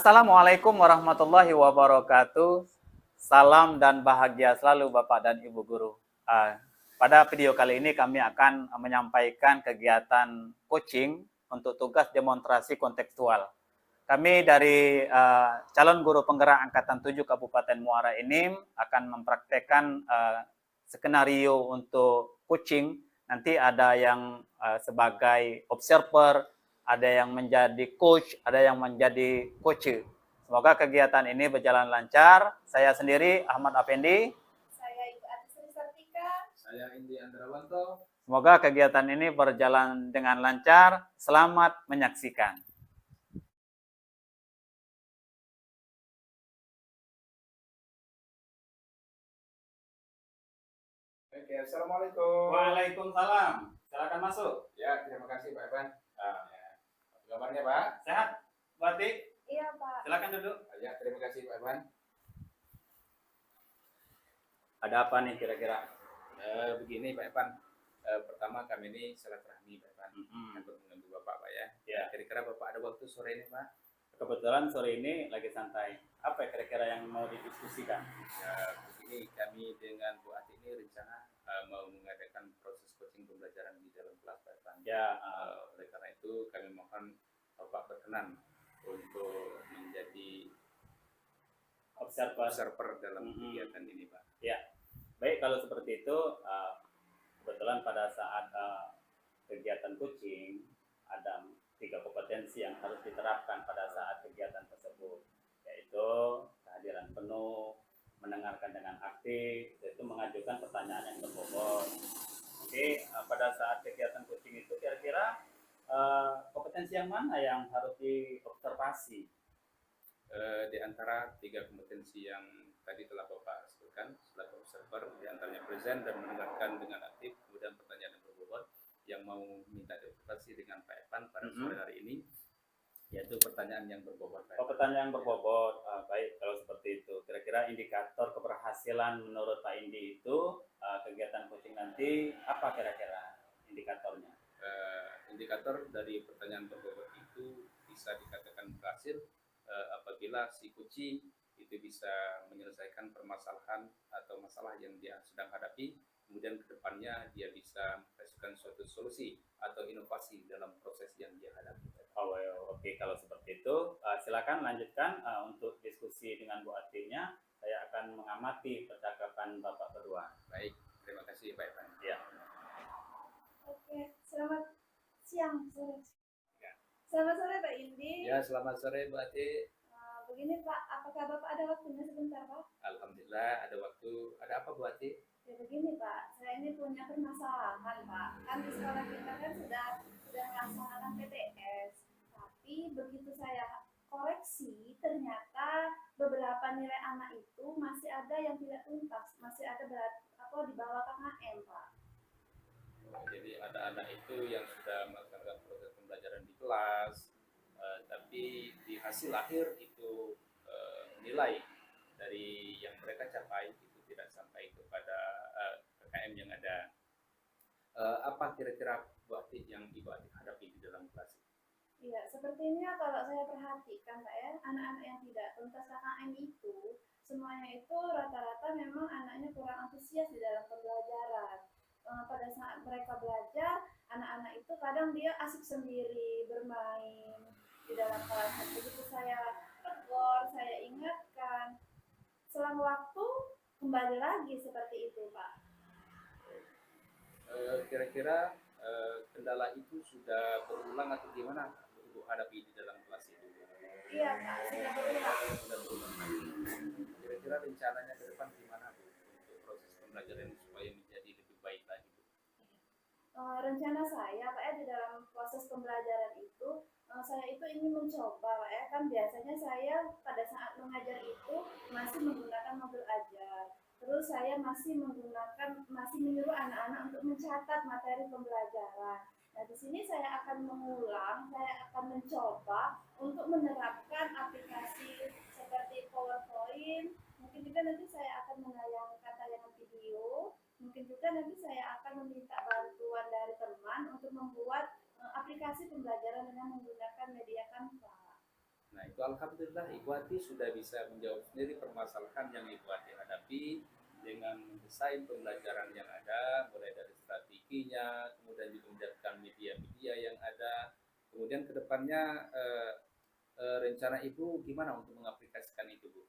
Assalamualaikum warahmatullahi wabarakatuh. Salam dan bahagia selalu Bapak dan Ibu Guru. Pada video kali ini kami akan menyampaikan kegiatan coaching untuk tugas demonstrasi kontekstual. Kami dari calon guru penggerak Angkatan 7 Kabupaten Muara Enim akan mempraktekkan skenario untuk coaching. Nanti ada yang sebagai observer, ada yang menjadi coach, ada yang menjadi coach. Semoga kegiatan ini berjalan lancar. Saya sendiri, Ahmad Afendi. Saya Ibu Atisri Sartika. Saya Indi Andrawanto. Semoga kegiatan ini berjalan dengan lancar. Selamat menyaksikan. Oke, Assalamualaikum. Waalaikumsalam. Silakan masuk. Ya, terima kasih Pak Evan. Apa kabarnya Pak? Sehat, Bu Ati? Iya Pak. Silakan duduk. Ya, terima kasih Pak Evan. Ada apa nih kira-kira? Begini Pak Evan. Pertama kami ini silaturahmi Pak Evan. Untuk menunggu Bapak Pak ya. Ya. Kira-kira Bapak ada waktu sore ini Pak? Kebetulan sore ini lagi santai. Apa kira-kira yang mau didiskusikan? Ya, begini kami dengan Bu Ati ini rencana mau mengadakan proses coaching pembelajaran di dalam kelas Pak Evan. Ya, Oleh karena itu kami mohon Bapak berkenan untuk menjadi observer dalam kegiatan ini Pak. Ya, baik kalau seperti itu. Kebetulan pada saat kegiatan coaching ada 3 kompetensi yang harus diterapkan pada saat kegiatan tersebut, yaitu kehadiran penuh, mendengarkan dengan aktif, yaitu mengajukan pertanyaan yang berbobot. Oke, pada saat kegiatan coaching itu kira-kira kompetensi yang mana yang harus diobservasi? Di antara 3 kompetensi yang tadi telah Bapak sebutkan selaku observer, di antaranya present dan mendengarkan dengan aktif, kemudian pertanyaan yang berbobot yang mau minta diobservasi dengan Pak Evan pada sore hari ini, yaitu pertanyaan yang berbobot. Pertanyaan yang berbobot. Baik, kalau seperti itu, kira-kira indikator keberhasilan menurut Pak Indi itu kegiatan coaching nanti apa kira-kira indikatornya? Indikator dari pertanyaan berbobot itu bisa dikatakan berhasil apabila si coaching itu bisa menyelesaikan permasalahan atau masalah yang dia sedang hadapi, kemudian kedepannya dia bisa menghasilkan suatu solusi atau inovasi dalam proses yang dia hadapi. Oke, kalau seperti itu silakan lanjutkan untuk diskusi dengan Bu Atinya. Saya akan mengamati percakapan Bapak berdua. Baik, terima kasih Pak Evan. Ya. Oke, selamat siang. Selamat sore Pak Indi. Ya, selamat sore Bu Ati. Begini Pak, apakah Bapak ada waktunya sebentar Pak? Alhamdulillah ada waktu. Ada apa Bu Ati? Ya begini Pak, saya ini punya permasalahan Pak. Kan di sekolah kita kan sudah melaksanakan PTS, tapi begitu saya koreksi ternyata beberapa nilai anak itu masih ada yang tidak tuntas, masih ada di bawah KKM Pak. Jadi ada anak itu yang sudah melaksanakan proses pembelajaran di kelas, tapi di hasil akhir itu nilai dari yang mereka capai itu tidak sampai kepada KKM yang ada. Apa kira-kira Bu Ati yang Ibu Ati hadapi di dalam kelas? Iya, sepertinya kalau saya perhatikan Pak ya, anak-anak yang tidak tuntas KKM itu semuanya itu rata-rata memang anaknya kurang antusias di dalam pembelajaran. Pada saat mereka belajar, anak-anak itu kadang dia asik sendiri bermain di dalam kelas. Begitu saya tegur, saya ingatkan, selang waktu kembali lagi seperti itu Pak. Kira-kira kendala itu sudah berulang atau gimana Ibu hadapi di dalam kelas itu? Iya Pak, sudah berulang. Sudah berulang. Kira-kira rencananya ke depan gimana Bu untuk proses pembelajaran supaya menjadi lebih baik lagi Bu? Rencana saya Pak ya di dalam proses pembelajaran itu saya itu ingin mencoba Pak ya, kan biasanya saya pada saat mengajar itu masih menggunakan modul ajar. Terus saya masih menyuruh anak-anak untuk mencatat materi pembelajaran. Nah, di sini saya akan mengulang, saya akan mencoba untuk menerapkan aplikasi seperti PowerPoint. Mungkin juga nanti saya akan menayangkan tayangan video. Mungkin juga nanti saya akan meminta bantuan dari teman untuk membuat aplikasi pembelajaran dengan menggunakan media Canva. Nah itu alhamdulillah Ibu Ati sudah bisa menjawab sendiri permasalahan yang Ibu Ati hadapi dengan desain pembelajaran yang ada, mulai dari strateginya, kemudian juga menyiapkan media-media yang ada, kemudian kedepannya rencana Ibu gimana untuk mengaplikasikan itu, Bu?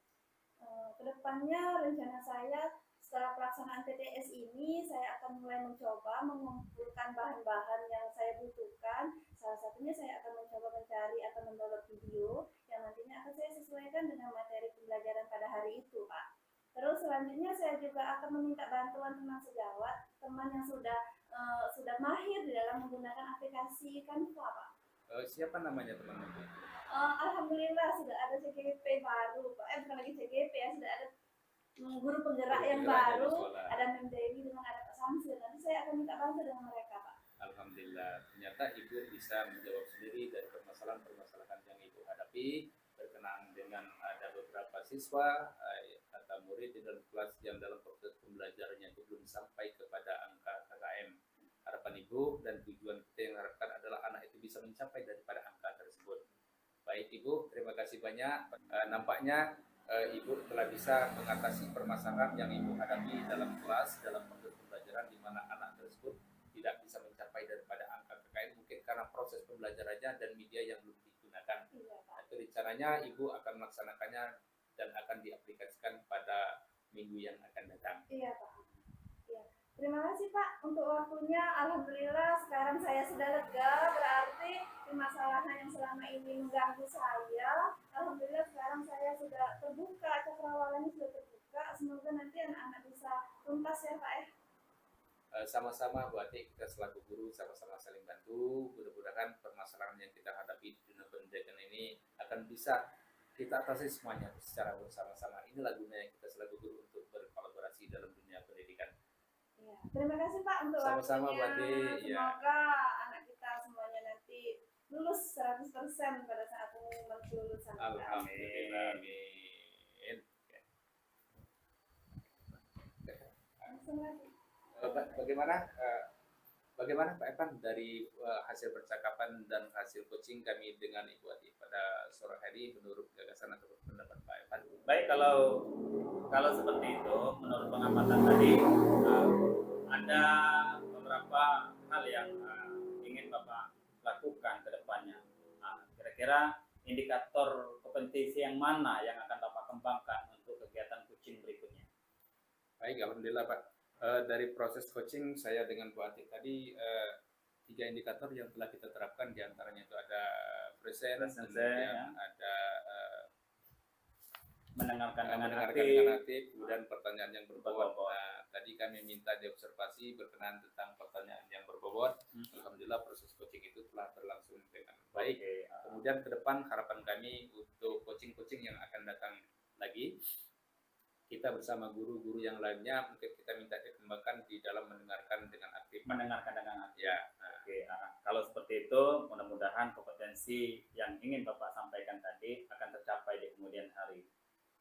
Kedepannya rencana saya setelah pelaksanaan PTS ini saya akan mulai mencoba mengumpulkan bahan-bahan yang saya butuhkan. Salah satunya saya akan mencoba mencari atau mendownload video yang nantinya akan saya sesuaikan dengan materi pembelajaran pada hari itu, Pak. Terus selanjutnya saya juga akan meminta bantuan teman sejawat, teman yang sudah mahir di dalam menggunakan aplikasi Canva, Pak. Siapa namanya teman-teman? Alhamdulillah sudah ada CGP baru, Pak. Bukan lagi CGP ya, sudah ada guru penggerak yang baru, ada Mem Dewi dengan ada Pak Samsul. Nanti saya akan minta bantu dengan mereka, Pak. Alhamdulillah, ternyata Ibu bisa menjawab sendiri dari permasalahan-permasalahan yang Ibu hadapi berkenaan dengan ada beberapa siswa atau murid di dalam kelas yang dalam proses pembelajarannya itu belum sampai kepada angka KKM. Harapan Ibu dan tujuan kita yang harapkan adalah anak itu bisa mencapai daripada angka tersebut. Baik Ibu, terima kasih banyak. Nampaknya Ibu telah bisa mengatasi permasalahan yang Ibu hadapi dalam kelas, dalam proses pembelajaran di mana anak tersebut tidak bisa mencapai daripada angka KKM mungkin karena proses pembelajarannya dan media yang belum digunakan. Iya, Pak. Itu rencananya Ibu akan melaksanakannya dan akan diaplikasikan pada minggu yang akan datang. Iya, Pak. Iya. Terima kasih, Pak, untuk waktunya. Alhamdulillah sekarang saya sudah lega, berarti permasalahan yang selama ini mengganggu saya, alhamdulillah sekarang saya sudah terbuka, cakrawalanya sudah terbuka. Semoga nanti anak-anak bisa tuntas ya, Pak. Sama-sama Bu Ati, kita selaku guru sama-sama saling bantu. Mudah-mudahan permasalahan yang kita hadapi di dunia pendidikan ini akan bisa kita atasi semuanya secara bersama-sama. Inilah gunanya kita selaku guru untuk berkolaborasi dalam dunia pendidikan. Ya. Terima kasih Pak untuk Sama-sama, waktunya. Bu Ati. Semoga anak kita semuanya nanti lulus 100% pada saat pengumuman kelulusan. Alhamdulillah. Amin. Langsung lagi. Bagaimana Pak Evan dari hasil percakapan dan hasil coaching kami dengan Ibu Ati pada sore hari menurut gagasan atau pendapat Pak Evan? Baik, kalau seperti itu, menurut pengamatan tadi ada beberapa hal yang ingin Bapak lakukan ke depannya. Kira-kira indikator kompetensi yang mana yang akan Bapak kembangkan untuk kegiatan coaching berikutnya? Baik, alhamdulillah Pak. Dari proses coaching saya dengan Bu Ati tadi 3 indikator yang telah kita terapkan, diantaranya itu ada present, kemudian ada mendengarkan dengan aktif, kemudian pertanyaan yang berbobot. Nah, tadi kami minta diobservasi berkenaan tentang pertanyaan yang berbobot. Alhamdulillah proses coaching itu telah berlangsung dengan baik. Kemudian ke depan harapan kami untuk coaching-coaching yang akan datang lagi, kita bersama guru-guru yang lainnya mungkin kita minta dikembangkan di dalam mendengarkan dengan aktif. Mendengarkan dengan aktif. Ya. Oke. Kalau seperti itu, mudah-mudahan kompetensi yang ingin Bapak sampaikan tadi akan tercapai di kemudian hari.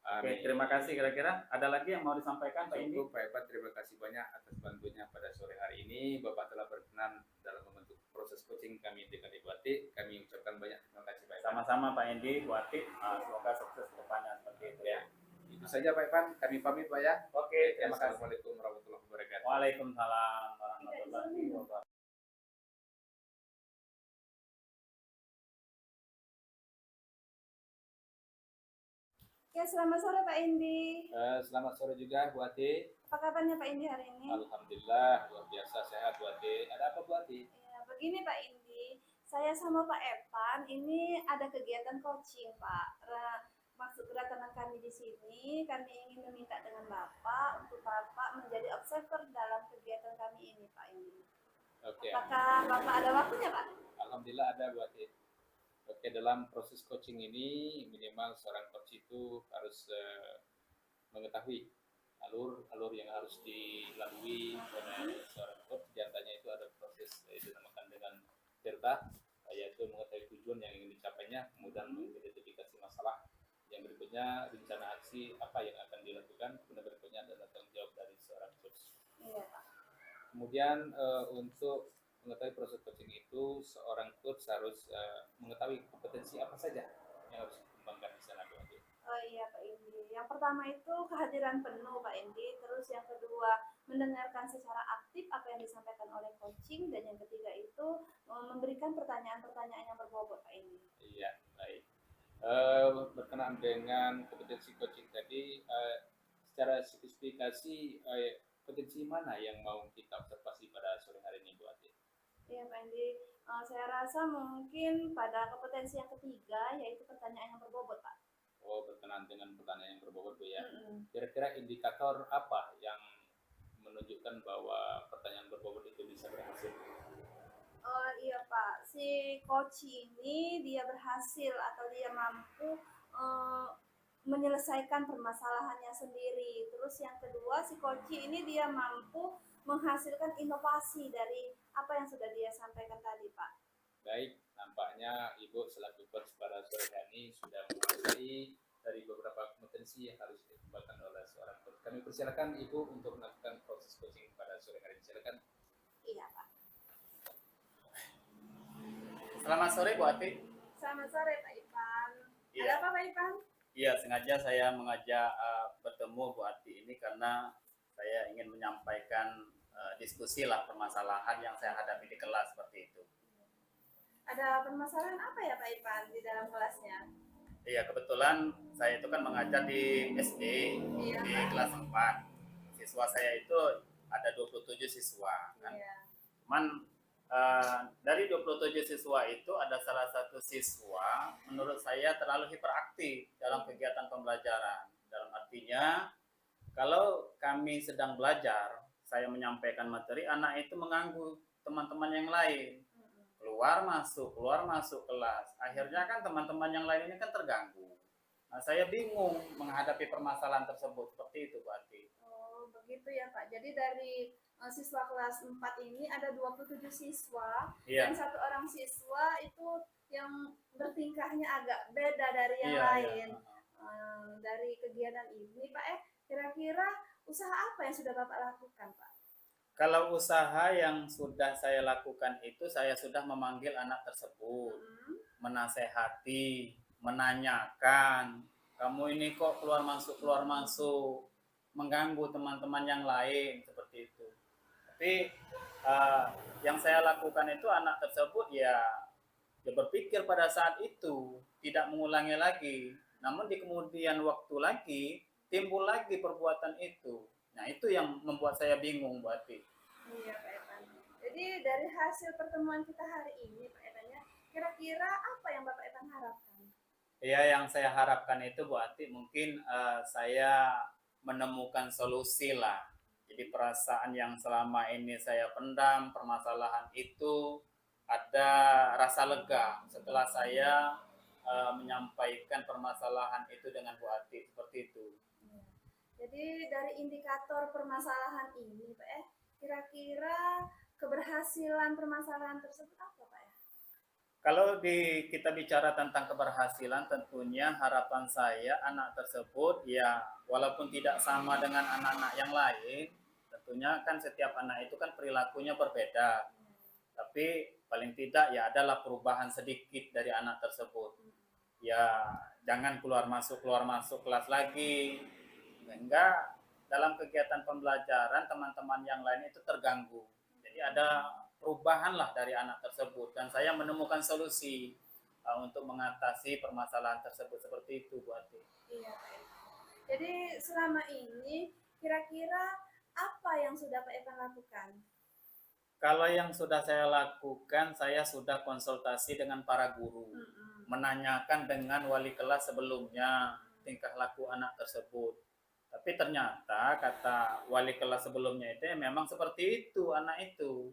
Oke, terima kasih. Kira-kira ada lagi yang mau disampaikan Pak Indi? Pak Evan, terima kasih banyak atas bantuannya pada sore hari ini. Bapak telah berkenan dalam membentuk proses coaching kami dengan Ibu Ati. Kami ucapkan banyak terima kasih Pak Evan. Sama-sama Pak Indi, Bu Ati. Semoga sukses ke depannya seperti itu ya. Itu saja Pak Evan, kami pamit Pak ya. Oke, terima kasih. Assalamualaikum warahmatullahi wabarakatuh. Waalaikumsalam warahmatullahi wabarakatuh. Ya, selamat sore Pak Indi. Selamat sore juga Bu Ati. Apa kabarnya Pak Indi hari ini? Alhamdulillah, luar biasa sehat Bu Ati. Ada apa Bu Ati? Ya, begini Pak Indi, saya sama Pak Evan ini ada kegiatan coaching Pak. Maksud kedatangan kami di sini, kami ingin meminta dengan Bapak untuk Bapak menjadi observer dalam kegiatan kami ini Pak Indi. Oke. Apakah Bapak ada waktunya Pak? Alhamdulillah ada Bu Ati. Oke, dalam proses coaching ini minimal seorang coach itu harus mengetahui alur yang harus dilalui oleh seorang coach. Di antaranya itu ada proses dinamakan dengan CERTA, yaitu mengetahui tujuan yang ingin dicapainya, kemudian mengidentifikasi masalah. Yang berikutnya rencana aksi apa yang akan dilakukan, kemudian berikutnya adalah tanggung jawab dari seorang coach. Iya Pak. Kemudian untuk mengetahui proses coaching itu, seorang coach harus mengetahui kompetensi apa saja yang harus Yang pertama itu kehadiran penuh Pak Endi, terus yang kedua mendengarkan secara aktif apa yang disampaikan oleh coaching, dan yang ketiga itu memberikan pertanyaan-pertanyaan yang berbobot Pak Endi. Iya, baik. Berkenaan dengan kompetensi coaching tadi, secara spesifikasi kompetensi mana yang mau kita observasi pada sore hari ini, Bu Ati? Iya Pak Endi, saya rasa mungkin pada kompetensi yang ketiga yaitu pertanyaan yang berbobot Pak. Oh, berkenaan dengan pertanyaan yang berbobot, Bu ya. Mm-mm. Kira-kira indikator apa yang menunjukkan bahwa pertanyaan berbobot itu bisa berhasil? Oh iya Pak, si coach ini dia berhasil atau dia mampu menyelesaikan permasalahannya sendiri. Terus yang kedua, si coach ini dia mampu menghasilkan inovasi dari apa yang sudah dia sampaikan tadi Pak. Baik, nampaknya Ibu selaku coach pada sore hari ini sudah menguasai dari beberapa kompetensi yang harus dikembangkan oleh seorang coach. Kami persilakan Ibu untuk melakukan proses coaching pada sore hari ini. Silakan. Iya Pak. Selamat sore Bu Ati. Selamat sore Pak Ipan. Iya. Ada apa Pak Ipan? Iya, sengaja saya mengajak bertemu Bu Ati ini karena saya ingin menyampaikan diskusi lah permasalahan yang saya hadapi di kelas seperti itu. Ada permasalahan apa ya Pak Ipan di dalam kelasnya? Iya, kebetulan saya itu kan mengajar di SD, Iya. di kelas 4. Siswa saya itu ada 27 siswa kan. Iya. Cuman dari 27 siswa itu ada salah satu siswa menurut saya terlalu hiperaktif dalam kegiatan pembelajaran. Dalam artinya kalau kami sedang belajar, saya menyampaikan materi, anak itu mengganggu teman-teman yang lain. Keluar masuk kelas. Akhirnya kan teman-teman yang lain ini kan terganggu. Nah, saya bingung menghadapi permasalahan tersebut seperti itu, Bu Ati. Oh, begitu ya Pak. Jadi dari siswa kelas 4 ini ada 27 siswa, Iya. dan satu orang siswa itu yang bertingkahnya agak beda dari yang Iya, lain. iya. Dari kegiatan ini Pak, kira-kira usaha apa yang sudah Bapak lakukan Pak? Kalau usaha yang sudah saya lakukan itu, saya sudah memanggil anak tersebut, menasehati, menanyakan, kamu ini kok keluar masuk, mengganggu teman-teman yang lain, seperti itu. Tapi yang saya lakukan itu anak tersebut ya berpikir pada saat itu, tidak mengulangi lagi. Namun di kemudian waktu lagi, timbul lagi perbuatan itu. Nah, itu yang membuat saya bingung, Bu Ati. Iya Pak Evan. Jadi dari hasil pertemuan kita hari ini Pak Evan, kira-kira apa yang Bapak Evan harapkan? Ya, yang saya harapkan itu Bu Ati mungkin saya menemukan solusi lah. Jadi perasaan yang selama ini saya pendam, permasalahan itu ada rasa lega setelah saya menyampaikan permasalahan itu dengan Bu Ati, seperti itu. Jadi dari indikator permasalahan ini Pak kira-kira keberhasilan permasalahan tersebut apa Pak ya? Kalau kita bicara tentang keberhasilan, tentunya harapan saya anak tersebut ya walaupun tidak sama dengan anak-anak yang lain, tentunya kan setiap anak itu kan perilakunya berbeda. Tapi paling tidak ya adalah perubahan sedikit dari anak tersebut. Ya jangan keluar masuk kelas lagi, sehingga dalam kegiatan pembelajaran teman-teman yang lain itu terganggu. Jadi ada perubahan lah dari anak tersebut, dan saya menemukan solusi untuk mengatasi permasalahan tersebut seperti itu, Bu Ati. Iya Pak. Jadi selama ini kira-kira apa yang sudah Pak Evan lakukan? Kalau yang sudah saya lakukan, saya sudah konsultasi dengan para guru, menanyakan dengan wali kelas sebelumnya tingkah laku anak tersebut. Tapi ternyata kata wali kelas sebelumnya itu memang seperti itu anak itu.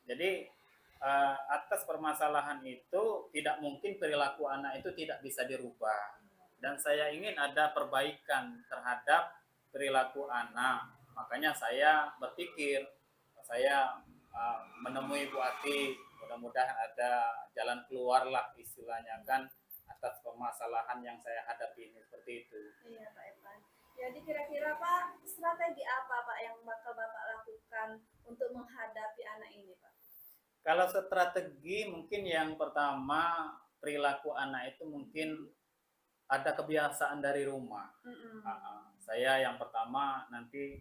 Jadi atas permasalahan itu tidak mungkin perilaku anak itu tidak bisa dirubah. Dan saya ingin ada perbaikan terhadap perilaku anak. Makanya saya berpikir, saya menemui Bu Ati, mudah-mudahan ada jalan keluar lah istilahnya kan atas permasalahan yang saya hadapi ini, seperti itu. Iya Pak Evan. Jadi kira-kira Pak, strategi apa Pak yang bakal Bapak lakukan untuk menghadapi anak ini Pak? Kalau strategi mungkin yang pertama perilaku anak itu mungkin ada kebiasaan dari rumah. Mm-mm. Saya yang pertama nanti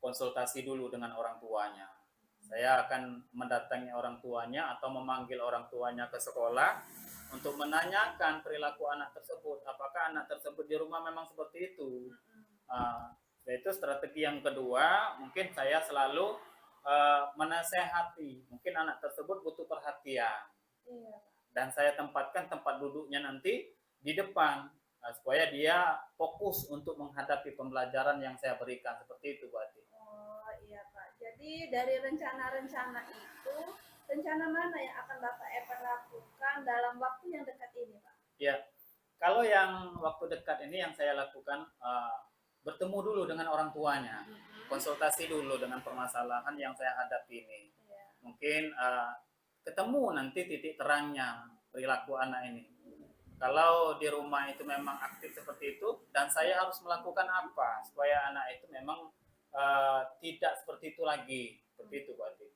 konsultasi dulu dengan orang tuanya. Saya akan mendatangi orang tuanya atau memanggil orang tuanya ke sekolah untuk menanyakan perilaku anak tersebut. Apakah anak tersebut di rumah memang seperti itu? Itu strategi yang kedua. Mungkin saya selalu menasehati. Mungkin anak tersebut butuh perhatian. Iya, Pak. Dan saya tempatkan tempat duduknya nanti di depan supaya dia fokus untuk menghadapi pembelajaran yang saya berikan, seperti itu Bu Ati. Oh iya Pak. Jadi dari rencana-rencana itu, rencana mana yang akan Bapak Evan lakukan dalam waktu yang dekat ini Pak? Ya, kalau yang waktu dekat ini yang saya lakukan bertemu dulu dengan orang tuanya, konsultasi dulu dengan permasalahan yang saya hadapi ini. Iya. Mungkin ketemu nanti titik terangnya perilaku anak ini. Kalau di rumah itu memang aktif seperti itu, dan saya harus melakukan apa supaya anak itu memang tidak seperti itu lagi, seperti itu Bu Ati.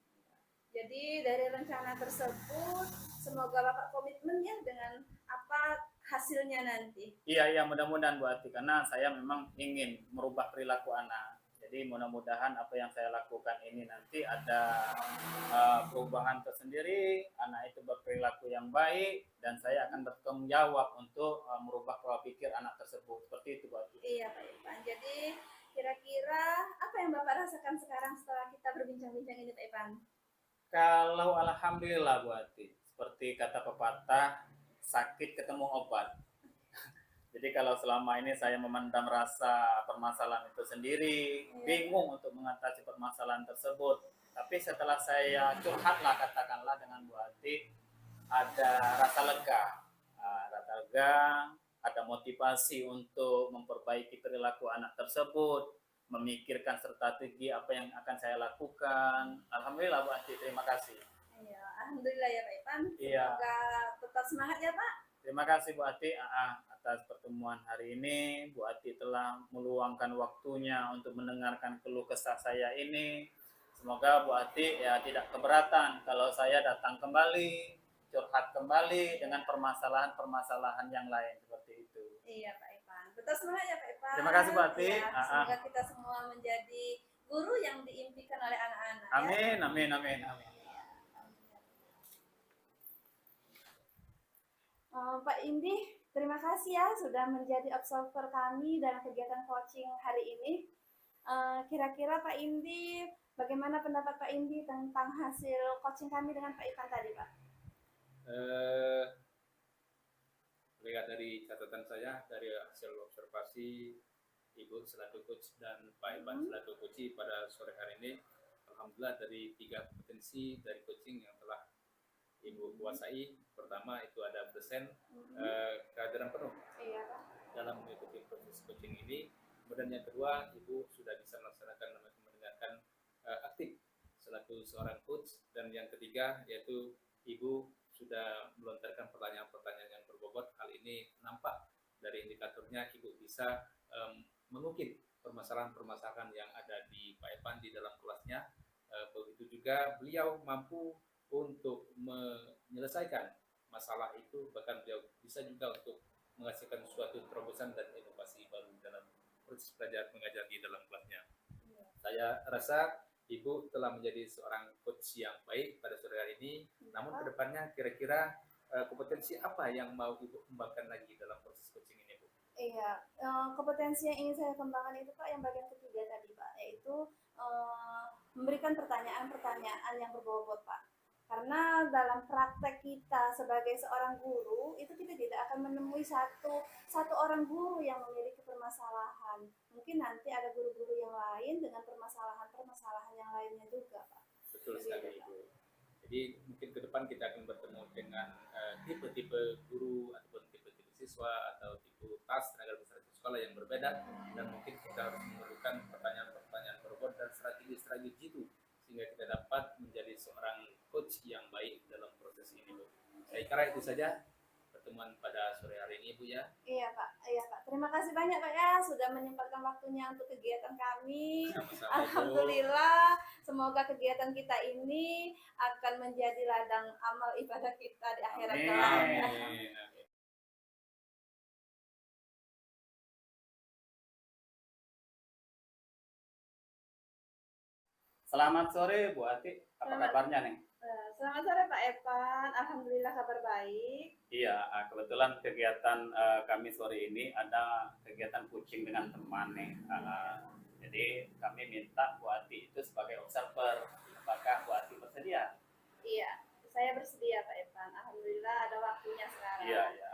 Jadi dari rencana tersebut, semoga Bapak komitmen ya dengan apa hasilnya nanti. Iya, mudah-mudahan Bu Ati, karena saya memang ingin merubah perilaku anak. Jadi mudah-mudahan apa yang saya lakukan ini nanti ada perubahan tersendiri, anak itu berperilaku yang baik, dan saya akan bertanggung jawab untuk merubah pola pikir anak tersebut. Seperti itu Bu Ati. Iya Pak Ivan. Jadi kira-kira apa yang Bapak rasakan sekarang setelah kita berbincang-bincang ini Pak Ivan? Kalau alhamdulillah Bu Ati, seperti kata pepatah, sakit ketemu obat. Jadi kalau selama ini saya memendam rasa permasalahan itu sendiri, bingung untuk mengatasi permasalahan tersebut. Tapi setelah saya curhatlah katakanlah dengan Bu Ati, ada rasa lega, ada motivasi untuk memperbaiki perilaku anak tersebut, memikirkan strategi apa yang akan saya lakukan. Alhamdulillah Bu Ati, terima kasih. Iya, alhamdulillah ya Pak Ivan. Iya. Semoga tetap semangat ya Pak. Terima kasih Bu Ati atas pertemuan hari ini. Bu Ati telah meluangkan waktunya untuk mendengarkan keluh kesah saya ini. Semoga Bu Ati ya tidak keberatan kalau saya datang kembali, curhat kembali dengan permasalahan-permasalahan yang lain seperti itu. Iya Pak Ivan. Tetap semangat ya Pak Ivan. Terima kasih Bu Ati. Ya, semoga kita semua menjadi guru yang diimpikan oleh anak-anak. Amin, ya. amin, amin, amin. Pak Indi, terima kasih ya sudah menjadi observer kami dalam kegiatan coaching hari ini. Kira-kira Pak Indi, bagaimana pendapat Pak Indi tentang hasil coaching kami dengan Pak Ivan tadi, Pak? Lihat dari catatan saya, dari hasil observasi Ibu selaku coach dan Pak Ivan selaku coach pada sore hari ini, alhamdulillah dari 3 kompetensi dari coaching yang telah Ibu kuasai. Pertama itu ada present, kehadiran penuh dalam mengikuti proses coaching ini. Kemudian yang kedua, Ibu sudah bisa melaksanakan namanya mendengarkan aktif selaku seorang coach. Dan yang ketiga yaitu Ibu sudah melontarkan pertanyaan-pertanyaan yang berbobot. Hal ini nampak dari indikatornya Ibu bisa mengukir permasalahan-permasalahan yang ada di Pak Evan di dalam kelasnya. Begitu juga beliau mampu untuk menyelesaikan masalah itu, bahkan beliau bisa juga untuk menghasilkan suatu terobosan dan inovasi baru dalam proses belajar mengajar di dalam kelasnya. Saya rasa Ibu telah menjadi seorang coach yang baik pada sore hari ini. Namun kedepannya kira-kira kompetensi apa yang mau Ibu kembangkan lagi dalam proses coaching ini, Bu? Iya, kompetensi yang ingin saya kembangkan itu Pak yang bagian ketiga tadi Pak, yaitu memberikan pertanyaan-pertanyaan yang berbobot Pak. Karena dalam praktek kita sebagai seorang guru itu kita tidak akan menemui satu orang guru yang memiliki permasalahan. Mungkin nanti ada guru-guru yang lain dengan permasalahan yang lainnya juga, Pak. Betul sekali, Ibu. Jadi mungkin ke depan kita akan bertemu dengan tipe-tipe guru ataupun tipe-tipe siswa atau tipe tas tenaga administrasi sekolah yang berbeda, dan mungkin kita harus memerlukan pertanyaan-pertanyaan berbobot dan strategi-strategi itu sehingga kita dapat menjadi seorang coach yang baik dalam proses ini, Bu. Saya kira itu saja pertemuan pada sore hari ini, Bu ya. Iya Pak. Terima kasih banyak Pak ya sudah menyempatkan waktunya untuk kegiatan kami. Sama-sama, Alhamdulillah, semoga kegiatan kita ini akan menjadi ladang amal ibadah kita di akhirat kelak. Amin. Selamat sore Bu Ati, apa Selamat, kabarnya nih? selamat sore Pak Evan. Alhamdulillah kabar baik. Iya, kebetulan kegiatan kami sore ini ada kegiatan coaching dengan teman nih. Jadi kami minta Bu Ati itu sebagai observer. Apakah Bu Ati bersedia? Iya, saya bersedia Pak Evan. Alhamdulillah ada waktunya sekarang. Iya, iya.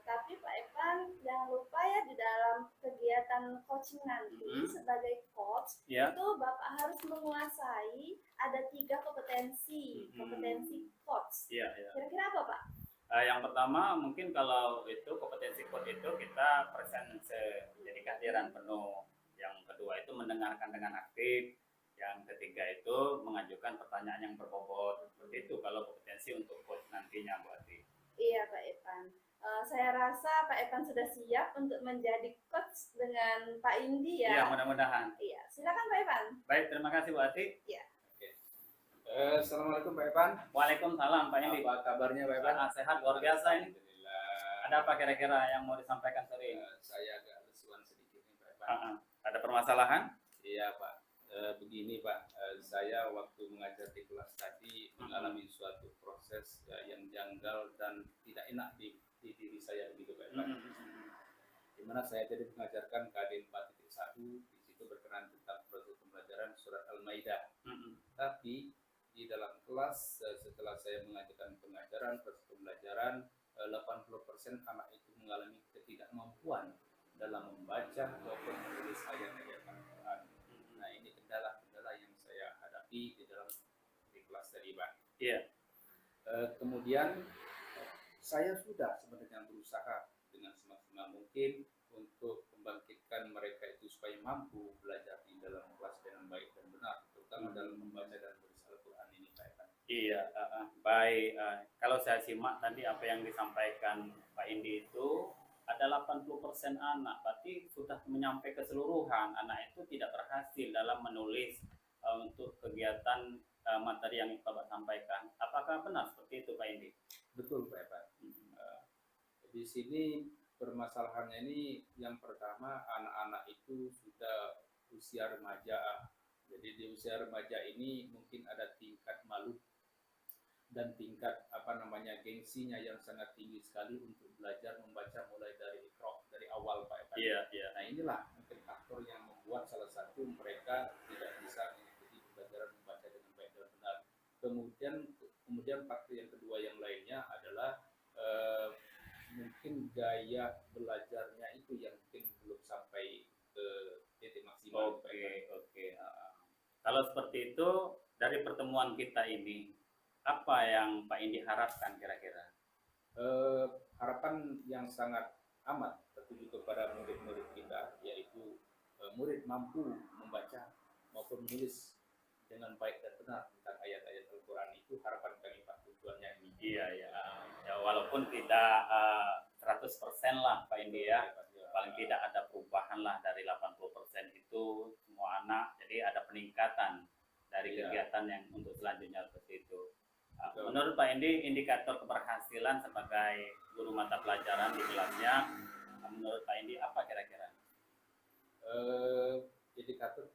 Tapi Pak Evan jangan lupa ya di dalam kegiatan coaching nanti sebagai coach Iya. itu Bapak harus menguasai ada 3 kompetensi coach. Iya, iya. Kira-kira apa Pak? Yang pertama mungkin kalau itu kompetensi coach itu kita presence, jadi kehadiran penuh. Yang kedua itu mendengarkan dengan aktif. Yang ketiga itu mengajukan pertanyaan yang berbobot. Seperti itu kalau kompetensi untuk coach nantinya Bu Ati. Iya Pak Evan. Saya rasa Pak Evan sudah siap untuk menjadi coach dengan Pak Indi ya. Iya, mudah-mudahan. Iya, silakan Pak Evan. Baik, terima kasih Bu Ati. Iya. Assalamualaikum Pak Evan. Waalaikumsalam Pak Indi. Apa kabarnya Pak Evan? Sehat luar biasa ini. Alhamdulillah. Ada apa kira-kira yang mau disampaikan sore ini? Saya agak lesuan sedikit nih Pak Evan. Ada permasalahan? Iya Pak. Begini Pak, saya waktu mengajar di kelas tadi mengalami suatu proses yang janggal dan tidak enak di diri saya begitu Pak Evan. Di mana saya jadi mengajarkan KD 4.1, di situ berkenan tentang proses pembelajaran surat Al-Maidah. Tapi di dalam kelas setelah saya mengajarkan pengajaran proses pembelajaran 80% anak itu mengalami ketidakmampuan dalam membaca maupun menulis ayat-ayat Al-Quran. Nah ini kendala-kendala yang saya hadapi di kelas tadi Pak. Iya. Kemudian saya sudah sebenarnya berusaha dengan semaksimal mungkin untuk membangkitkan mereka itu supaya mampu belajar di dalam kelas dengan baik dan benar, terutama dalam membaca dan menulis Al-Quran ini Pak Evan. Iya, baik. Kalau saya simak tadi apa yang disampaikan Pak Indi itu ada 80% anak, berarti sudah menyampai keseluruhan anak itu tidak berhasil dalam menulis untuk kegiatan materi yang Bapak sampaikan. Apakah benar seperti itu Pak Indi? Betul Pak Evan. Di sini permasalahannya ini yang pertama anak-anak itu sudah usia remaja. Jadi di usia remaja ini mungkin ada tingkat malu dan tingkat gengsinya yang sangat tinggi sekali untuk belajar membaca mulai dari Iqra, dari awal Pak Evan. Iya, iya. Nah inilah mungkin faktor yang membuat salah satu mereka tidak bisa mengikuti pembelajaran membaca dengan baik dan benar. Kemudian faktor yang kedua yang lainnya adalah mungkin gaya belajarnya itu yang mungkin belum sampai ke titik maksimal. Oke. Kalau seperti itu dari pertemuan kita ini, apa yang Pak Indi harapkan kira-kira? Harapan yang sangat amat tertuju kepada murid-murid kita, yaitu murid mampu membaca maupun menulis dengan baik dan benar tentang ayat-ayat Al-Quran. Itu harapan kami Pak, tujuannya ini. Iya, ya. Walaupun tidak 100% lah Pak Indi ya, paling tidak ada perubahan lah dari 80% itu semua anak, jadi ada peningkatan dari kegiatan yang untuk selanjutnya seperti itu. Menurut Pak Indi, indikator keberhasilan sebagai guru mata pelajaran di kelasnya, menurut Pak Indi apa kira-kira? Indikator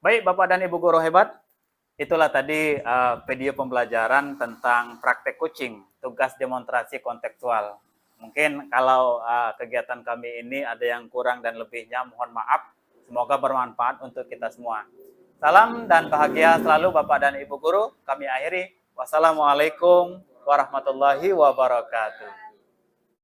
Baik Bapak dan Ibu guru hebat, itulah tadi video pembelajaran tentang praktek coaching, tugas demonstrasi kontekstual. Mungkin kalau kegiatan kami ini ada yang kurang dan lebihnya, mohon maaf. Semoga bermanfaat untuk kita semua. Salam dan bahagia selalu Bapak dan Ibu guru. Kami akhiri. Wassalamualaikum warahmatullahi wabarakatuh.